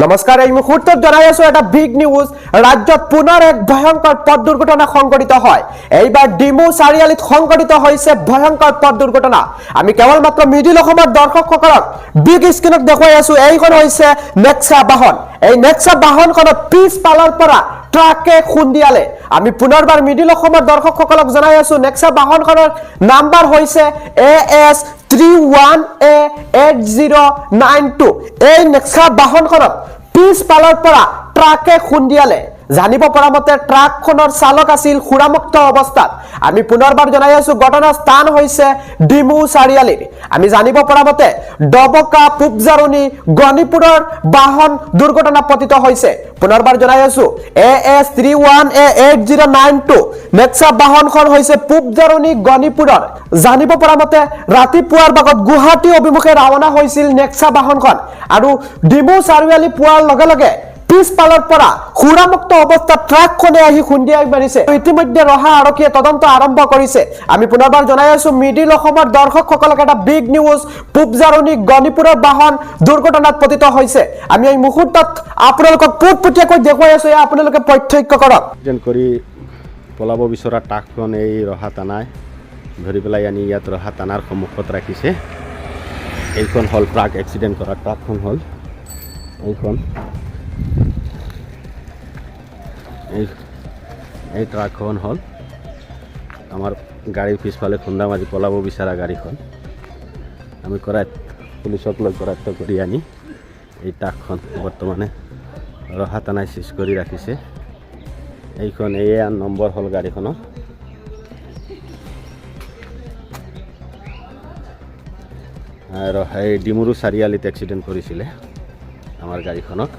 নমস্কাৰ এই মুহূৰ্তত জনাই আছো এটা বিগ নিউজ ৰাজ্যত পুনৰ এক ভয়ংকৰ পথ দুৰ্ঘটনা সংঘটিত হয় এইবাৰ ডিমু চাৰিআলিত সংঘটিত হৈছে ভয়ংকৰ পথ দুৰ্ঘটনা আমি কেৱল মাত্ৰ মিডিল অসমৰ দৰ্শকসকলক বিগ স্ক্ৰীনত দেখুৱাই আছো এইখন হৈছে নেক্সা বাহন এই নেক্সা বাহনখনত পিছফালৰ পৰা ট্ৰাকে খুন্দিয়ালে আমি পুনৰবাৰ মিডিল অসমৰ দৰ্শকসকলক জনাই আছো নেক্সা বাহনখনৰ নাম্বাৰ হৈছে AS 31A8092 এই নেক্সা বাহনখনত পিছফালৰ পৰা ট্ৰাকে খুন্দিয়ালে জানিব পৰা মতে ট্ৰাকখনৰ চালক আছিল খুৰামুক্ত অৱস্থাত আমি পুনৰবাৰ জনাই আছো ঘটনাৰ স্থান হৈছে ডিমু চাৰিআলিৰ আমি জানিব পৰা মতে ডবকা পুবজাৰুনি গণিপুৰৰ বাহন দুৰ্ঘটনা পতিত হৈছে পুনৰবাৰ জনাই আছো AS 31A8092 নেক্সা বাহনখন হৈছে পুবজাৰুনি গণিপুৰৰ জানিব পৰা মতে ৰাতিপুৱাৰ ভাগত গুৱাহাটী অভিমুখে ৰাওনা হৈছিল নেক্সা বাহনখন আৰু ডিমু চাৰিআলি পোৱাৰ লগে লগে পিছফালৰ পৰা খুৰামুক্ত অৱস্থাত ট্ৰাকখনে আহি খুন্দিয়াই মাৰিছে ইতিমধ্যে ৰহা আৰক্ষীয়ে তদন্ত আৰম্ভ কৰিছে আমি পুনৰবাৰ জনাই আছো মিডিল অসমৰ দৰ্শকসকলক এটা বিগ নিউজ পুবজাৰুনি গণিপুৰৰ বাহন দুৰ্ঘটনাত পতিত হৈছে আমি এই মুহূৰ্তত আপোনালোকক পোটপটীয়াকৈ দেখুৱাই আছো আপোনালোকে প্ৰত্যক্ষ কৰক যেন কৰি পলাব বিচৰা ট্ৰাকখন এই ৰহা টানাই ধৰি পেলাই আনি ইয়াত ৰহা টানাৰ সন্মুখত ৰাখিছে এইখন হ'ল ট্ৰাক এক্সিডেণ্ট কৰা ট্ৰাকখন হ'ল এইখন এই ট্ৰাকখন হ'ল আমাৰ গাড়ীৰ পিছফালে খুন্দা মাৰি পলাব বিচৰা গাড়ীখন আমি পুলিচক লৈ কৰায়ত্ব কৰি আনি এই ট্ৰাকখন বৰ্তমানে ৰহা টানাই চিজ কৰি ৰাখিছে এইখন AR নম্বৰ হ'ল গাড়ীখনৰ আৰু এই ডিমুৰু চাৰিআলিত এক্সিডেণ্ট কৰিছিলে আমাৰ গাড়ীখনক